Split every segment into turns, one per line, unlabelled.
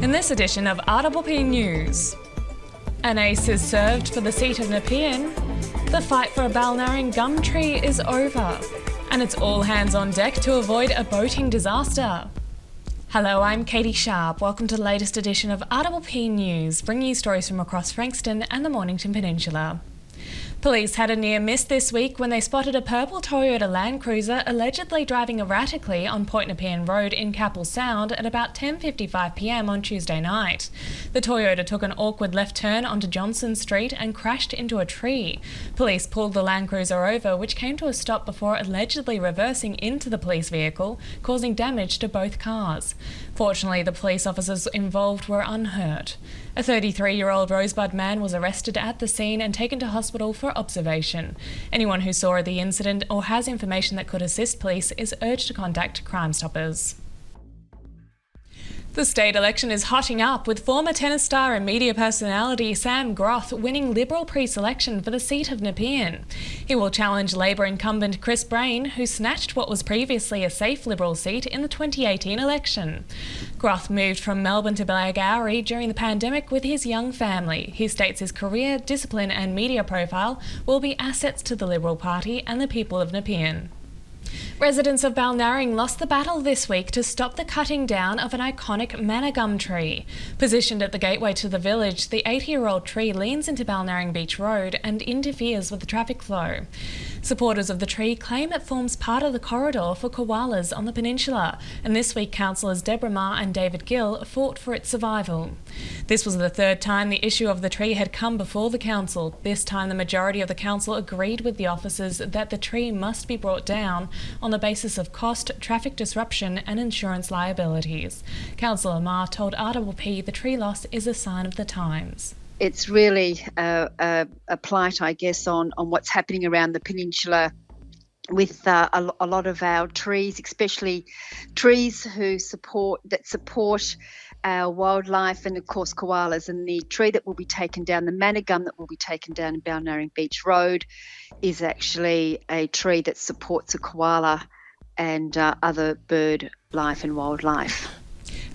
in this edition of RPP News. An ace is served for the seat of Nepean. The fight for a Balnarring gum tree is over. And it's all hands on deck to avoid a boating disaster. Hello, I'm Catie Sharp. Welcome to the latest edition of RPP News, bringing you stories from across Frankston and the Mornington Peninsula. Police had a near miss this week when they spotted a purple Toyota Land Cruiser allegedly driving erratically on Point Nepean Road in Capel Sound at about 10:55 p.m. on Tuesday night. The Toyota took an awkward left turn onto Johnson Street and crashed into a tree. Police pulled the Land Cruiser over, which came to a stop before allegedly reversing into the police vehicle, causing damage to both cars. Fortunately, the police officers involved were unhurt. A 33-year-old Rosebud man was arrested at the scene and taken to hospital for observation. Anyone who saw the incident or has information that could assist police is urged to contact Crime Stoppers. The state election is hotting up, with former tennis star and media personality Sam Groth winning Liberal pre-selection for the seat of Nepean. He will challenge Labor incumbent Chris Brain, who snatched what was previously a safe Liberal seat in the 2018 election. Groth moved from Melbourne to Blackgowrie during the pandemic with his young family. He states his career, discipline and media profile will be assets to the Liberal Party and the people of Nepean. Residents of Balnarring lost the battle this week to stop the cutting down of an iconic manna gum tree. Positioned at the gateway to the village, the 80-year-old tree leans into Balnarring Beach Road and interferes with the traffic flow. Supporters of the tree claim it forms part of the corridor for koalas on the peninsula, and this week councillors Deborah Ma and David Gill fought for its survival. This was the third time the issue of the tree had come before the council. This time the majority of the council agreed with the officers that the tree must be brought down on the basis of cost, traffic disruption and insurance liabilities. Councillor Ma told RPP the tree loss is a sign of the times.
It's really a plight, I guess, on what's happening around the peninsula with a lot of our trees, especially trees that support our wildlife and, of course, koalas. And the tree that will be taken down, the manna gum that will be taken down in Balnarring Beach Road, is actually a tree that supports a koala and other bird life and wildlife.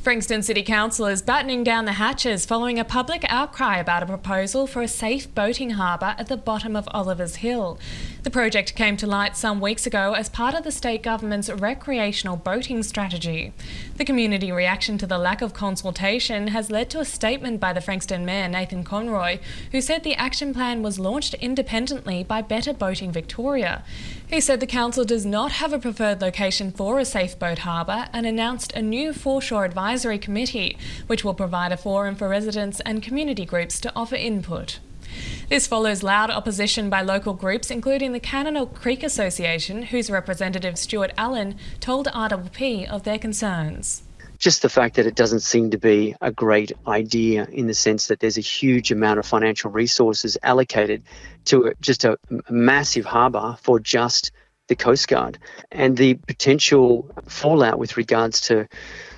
Frankston City Council is battening down the hatches following a public outcry about a proposal for a safe boating harbour at the bottom of Oliver's Hill. The project came to light some weeks ago as part of the state government's recreational boating strategy. The community reaction to the lack of consultation has led to a statement by the Frankston Mayor Nathan Conroy, who said the action plan was launched independently by Better Boating Victoria. He said the council does not have a preferred location for a safe boat harbour and announced a new foreshore advisory committee, which will provide a forum for residents and community groups to offer input. This follows loud opposition by local groups, including the Cannon Creek Association, whose representative Stuart Allen told RPP of their concerns.
Just the fact that it doesn't seem to be a great idea, in the sense that there's a huge amount of financial resources allocated to just a massive harbour for just the Coast Guard, and the potential fallout with regards to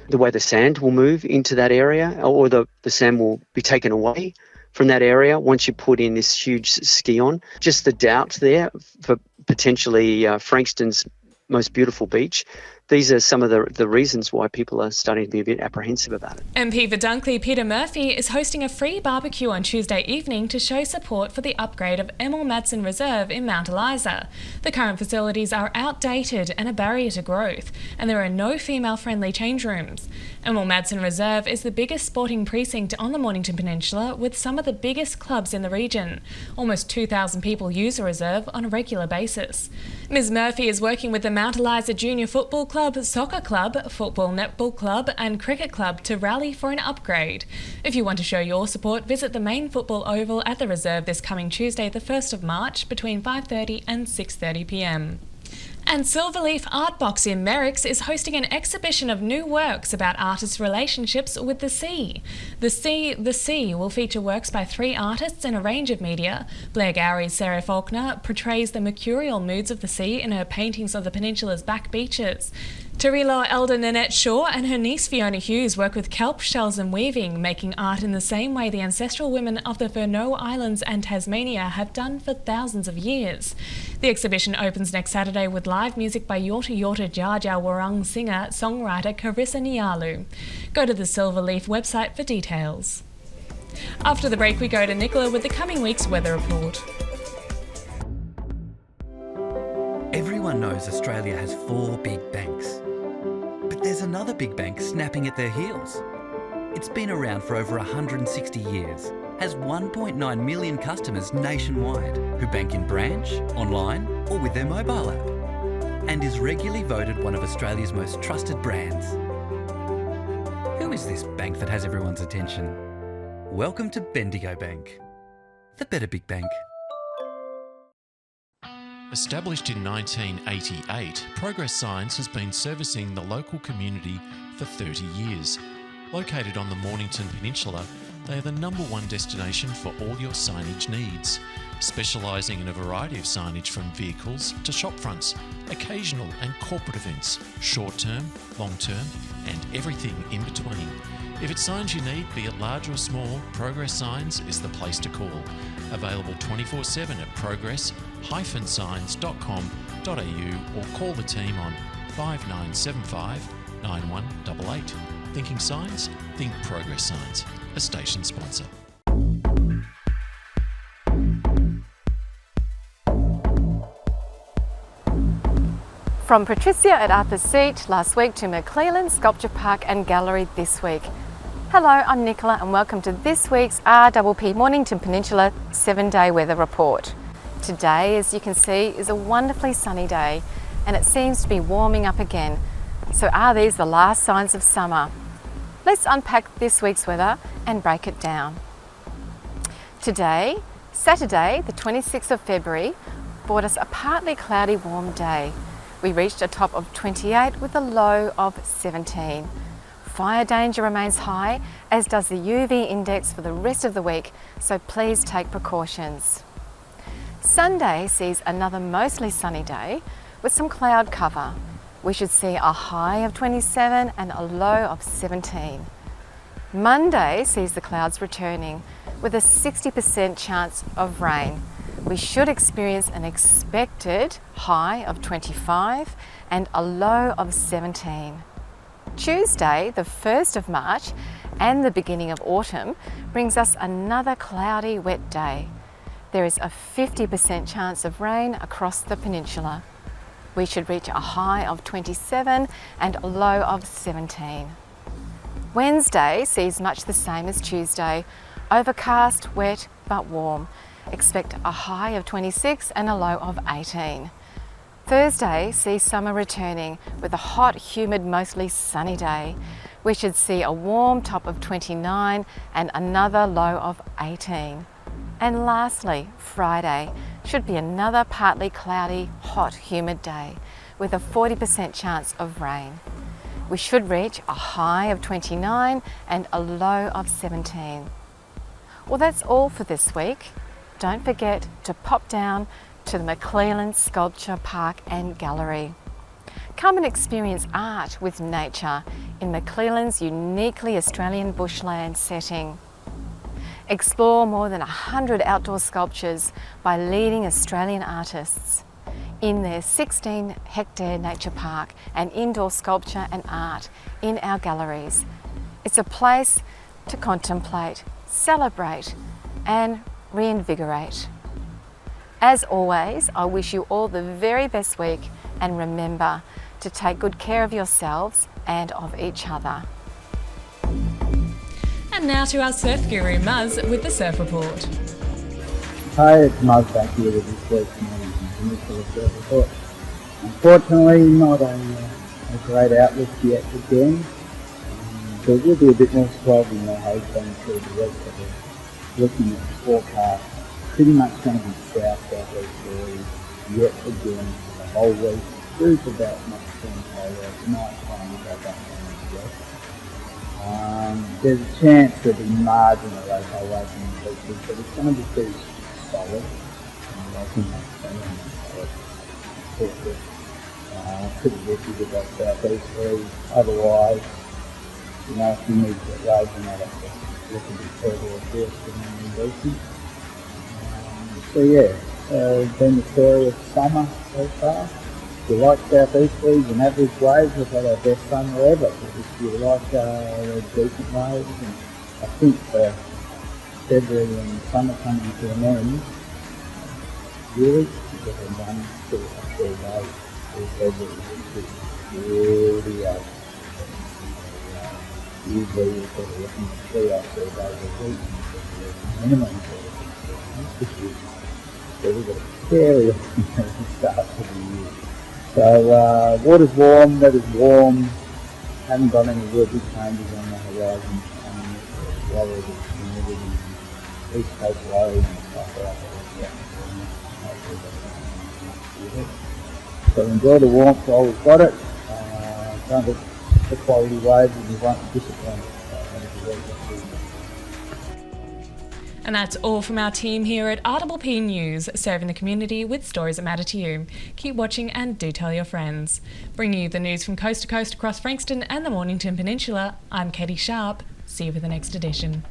the way the sand will move into that area, or the sand will be taken away from that area once you put in this huge ski on. Just the doubt there for potentially Frankston's most beautiful beach. These are some of the reasons why people are starting to be a bit apprehensive about it.
MP for Dunkley Peter Murphy is hosting a free barbecue on Tuesday evening to show support for the upgrade of Emil Madsen Reserve in Mount Eliza. The current facilities are outdated and a barrier to growth, and there are no female-friendly change rooms. Emil Madsen Reserve is the biggest sporting precinct on the Mornington Peninsula, with some of the biggest clubs in the region. Almost 2,000 people use the reserve on a regular basis. Ms Murphy is working with the Mount Eliza Junior Football Club, Soccer Club, Football Netball Club and Cricket Club to rally for an upgrade. If you want to show your support, visit the main football oval at the reserve this coming Tuesday, the 1st of March, between 5:30 and 6:30 p.m. And Silverleaf Art Box in Merricks is hosting an exhibition of new works about artists' relationships with the sea. The Sea will feature works by 3 artists in a range of media. Blackgowrie's Sarah Faulkner portrays the mercurial moods of the sea in her paintings of the peninsula's back beaches. Tarilo elder Nanette Shaw and her niece Fiona Hughes work with kelp shells and weaving, making art in the same way the ancestral women of the Furneaux Islands and Tasmania have done for thousands of years. The exhibition opens next Saturday with live music by Yorta Yorta Jar Jar Wurrung singer-songwriter Carissa Nialu. Go to the Silverleaf website for details. After the break, we go to Nicola with the coming week's weather report.
Everyone knows Australia has 4 big banks. But there's another big bank snapping at their heels. It's been around for over 160 years, has 1.9 million customers nationwide who bank in branch, online or with their mobile app, and is regularly voted one of Australia's most trusted brands. Who is this bank that has everyone's attention? Welcome to Bendigo Bank, the better big bank.
Established in 1988, Progress Signs has been servicing the local community for 30 years. Located on the Mornington Peninsula, they are the #1 destination for all your signage needs, specialising in a variety of signage from vehicles to shop fronts, occasional and corporate events, short-term, long-term and everything in between. If it's signs you need, be it large or small, Progress Signs is the place to call. Available 24/7 at progress-signs.com.au or call the team on 5975 9188. Thinking signs? Think Progress Signs, a station sponsor.
From Patricia at Arthur's Seat last week to McClelland Sculpture Park and Gallery this week. Hello, I'm Nicola and welcome to this week's RPP Mornington Peninsula 7-day weather report. Today, as you can see, is a wonderfully sunny day and it seems to be warming up again. So are these the last signs of summer? Let's unpack this week's weather and break it down. Today, Saturday, the 26th of February, brought us a partly cloudy warm day. We reached a top of 28 with a low of 17. Fire danger remains high, as does the UV index for the rest of the week, so please take precautions. Sunday sees another mostly sunny day with some cloud cover. We should see a high of 27 and a low of 17. Monday sees the clouds returning with a 60% chance of rain. We should experience an expected high of 25 and a low of 17. Tuesday, the 1st of March and the beginning of autumn brings us another cloudy, wet day. There is a 50% chance of rain across the peninsula. We should reach a high of 27 and a low of 17. Wednesday sees much the same as Tuesday, overcast, wet but warm. Expect a high of 26 and a low of 18. Thursday sees summer returning with a hot, humid, mostly sunny day. We should see a warm top of 29 and another low of 18. And lastly, Friday should be another partly cloudy, hot, humid day with a 40% chance of rain. We should reach a high of 29 and a low of 17. Well, that's all for this week. Don't forget to pop down to the McClelland Sculpture Park and Gallery. Come and experience art with nature in McClelland's uniquely Australian bushland setting. Explore more than 100 outdoor sculptures by leading Australian artists in their 16-hectare nature park and indoor sculpture and art in our galleries. It's a place to contemplate, celebrate and reinvigorate. As always, I wish you all the very best week and remember to take good care of yourselves and of each other.
And now to our surf guru Muzz with the Surf Report.
Hi, it's Muzz back here with this week's Mornington Peninsula Surf Report. Unfortunately, not a great outlook yet again. There will be a bit more swell than there has been through the week, but we're looking at the forecast. Pretty much going to be south-southeasterly yet again for the whole week. Through to about next Wednesday, night time we go back down to the west. There's a chance there'll be marginal local awakening features, but it's going to be pretty solid. I think that's Pretty busy with that southeasterly. Otherwise, if you need to get roads, you might have to look a bit further afield than recent. So yeah, been a story of summer so far. If you like southeasterlies and average waves, we've had our best summer ever. If you like decent waves, and I think for February and summer coming to an end, really, because I've done 2 or 3 days for February, which is really old. Usually you're sort of looking at 3 or 4 days a week, minimum sort of thing. So we've got a fairly start to the year. So water's warm, weather's warm, haven't got any real big changes on the horizon. Worried with humidity, east coast lows and stuff like that. So enjoy the warmth while we've got it. Don't get the quality waves and you won't be disappointed.
And that's all from our team here at RPP News, serving the community with stories that matter to you. Keep watching and do tell your friends. Bringing you the news from coast to coast across Frankston and the Mornington Peninsula, I'm Catie Sharp. See you for the next edition.